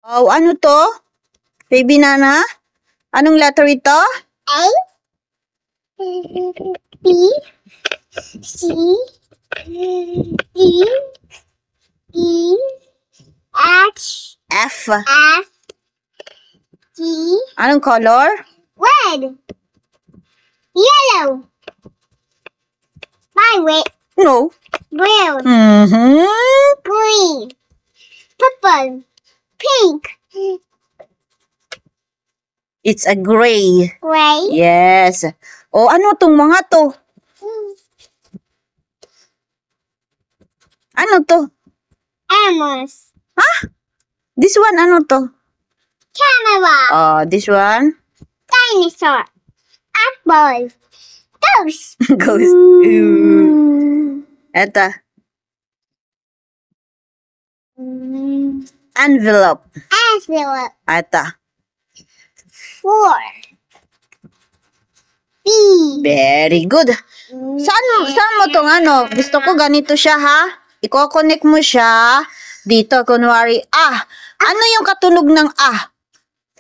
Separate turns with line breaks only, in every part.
Oh, ano to? Baby Nana? Anong letter ito?
A, B, C, D, E, H,
F.
F, G,
Anong color?
red, yellow, violet,
No.
brown, green, purple, pink,
It's a gray.
gray,
Yes. Oh, ano tong mga to? Ano to?
animals,
This one, ano to?
camera,
Oh, this one?
dinosaur, apple, ghost,
Ghost. Eto. Envelope.
envelope,
Eto.
4, B,
Very good. Saan mo tong ano? Gusto ko ganito siya, ha? Iko-connect mo siya dito. Kunwari, ano yung katunog ng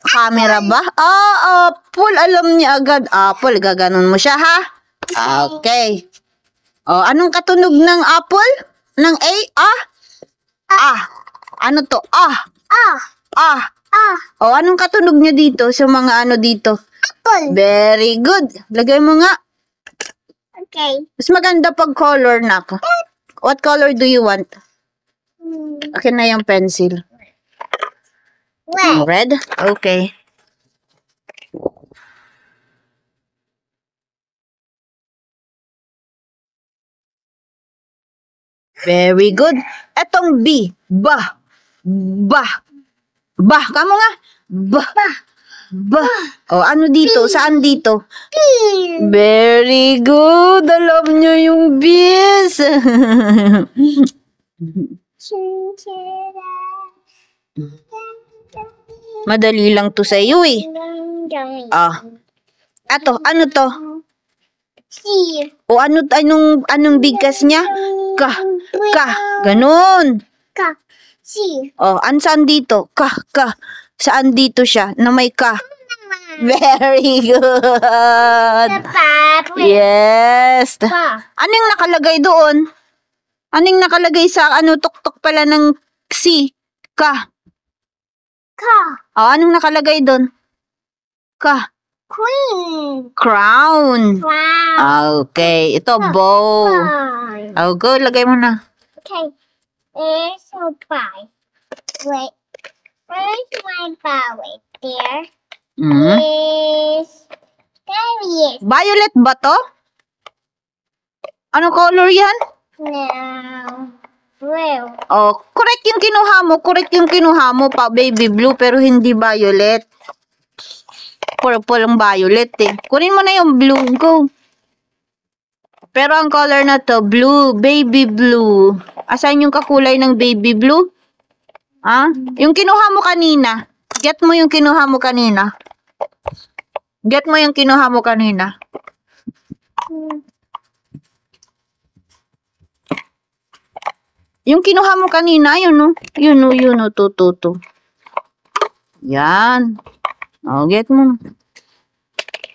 Camera ba? Apple. Alam niya agad. Apple. Gaganon mo siya, ha? Okay. Oh, anong katunog ng apple? Ng A? Ano to? Oh, anong katunog niya dito sa mga ano dito?
apple,
Very good. Lagay mo nga.
okay,
Mas maganda pag color na ako. What color do you want? Akin na yung pencil.
red,
Red? Okay. Very good. Etong B. Ba. Kamo nga. Ba. Oh, ano dito? Saan dito? Very good. Alam nyo yung B's. Madali lang to sa iyo eh. Ato, ano to?
C,
O anong bigkas niya? Ka. Ganon.
K, C,
O, saan dito? Ka. Saan dito siya? Na may ka. Very good. Yes. Anong nakalagay doon? Anong nakalagay sa tuktok pala ng C? Ka.
K,
O, anong nakalagay doon? Ka.
queen,
Crown.
wow,
Okay. Ito, bow. Oh, go. Lagay mo na.
okay, there's a pie, wait, where's my pie, wait, there is,
Violet ba to? Ano color yan?
no, blue,
Oh, correct yung kinuha mo pa, baby blue, pero hindi violet. Purple ang violet eh. Kunin mo na yung blue, go. Pero ang color na to, blue, baby blue. Asan yung kakulay ng baby blue? Yung kinuha mo kanina. Get mo yung kinuha mo kanina. Yung kinuha mo kanina, yun o, to. Yan. Oh, get mo.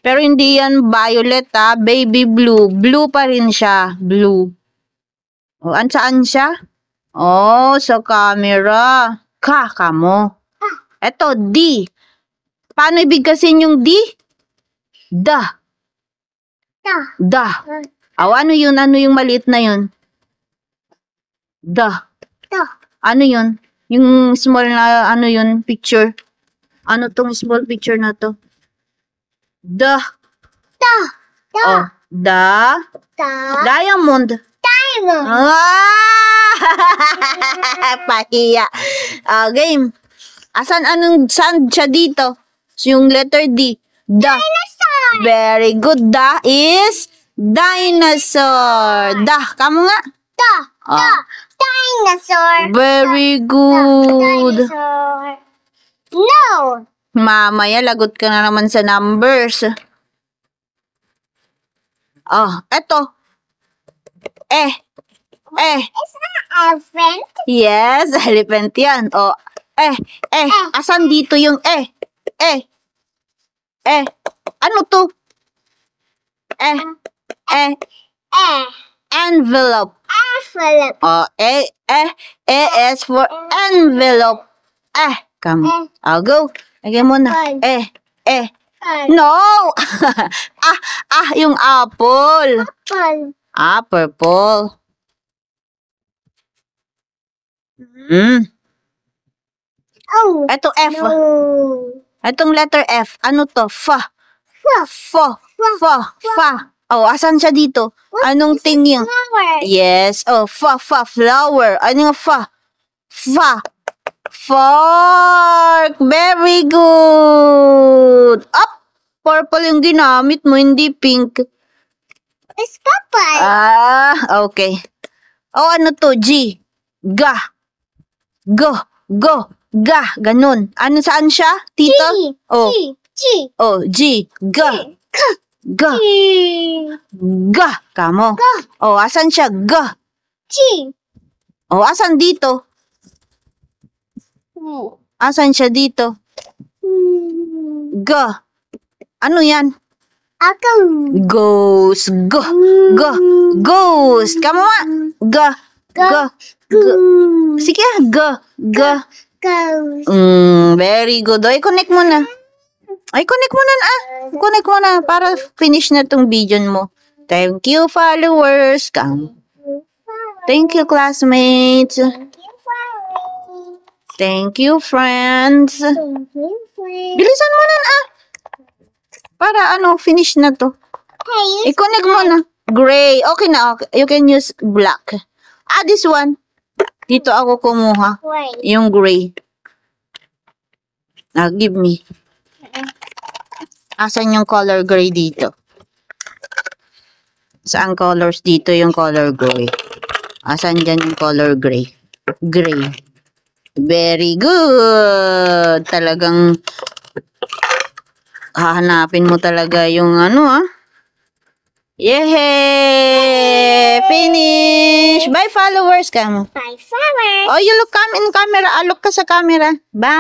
Pero hindi yan violet, baby blue. Blue pa rin siya, blue. Oh, saan siya? Oh, sa camera. Ka mo. Eto, D. Paano ibigkasin yung D? Da. Oh, ano yun? Ano yung maliit na yun? Da. Ano yun? Yung small na, ano yun, picture? Ano tong small picture na to? Da. Oh, diamond. Pahiya. Game. Saan siya dito? So, yung letter D. Da.
dinosaur,
Very good. Da is dinosaur. Kamo nga.
dinosaur,
Very good.
dinosaur, no,
Mamaya, lagot ka na naman sa numbers. Eto.
is that elephant?
Yes, elephant yan. Asan dito yung ano to? Envelope.
Philip.
Oh, is for envelope. Come. I'll go. Lagyan mo na. No! Yung apple.
Apple.
Purple.
Oh.
Ito F.
No.
Itong letter F. Ano to? Fa. Oh, asan siya dito? Anong tingin?
Flower.
Yes. Oh, flower. Ano yung fa? Fork. Very good. Up. Purple yung ginamit mo, hindi pink.
It's purple.
Okay. Oh, ano to? G. Ga. Ga. Ganun. Ano saan siya? Tito?
G.
Oh, G. Ga. Ga. Kamo.
Ga.
Oh, asan siya? Ga.
G.
Oh, asan dito? Asan siya dito? Ga. Ano yan?
Ako.
Ghost. Ghost. Kamo nga. Ga. Sige, ga.
Goes.
Very good. Ay, connect mo na. Connect mo na para finish na tong video mo. Thank you, followers. Thank you, classmates. Thank you, friends. Bilisan mo na para finish na to.
Hey,
I-connect mo na. Gray. Okay na. Okay. You can use black. This one. Dito ako kumuha.
wait.
Yung gray. Give me. Asan yung color gray dito? Saan colors dito yung color gray? Asan dyan yung color gray? Gray. Very good. Talagang hahanapin mo talaga yung Yay! Finish! Bye, followers. Kamo.
Bye, flower.
Oh, you look in camera. Look ka sa camera. Bye!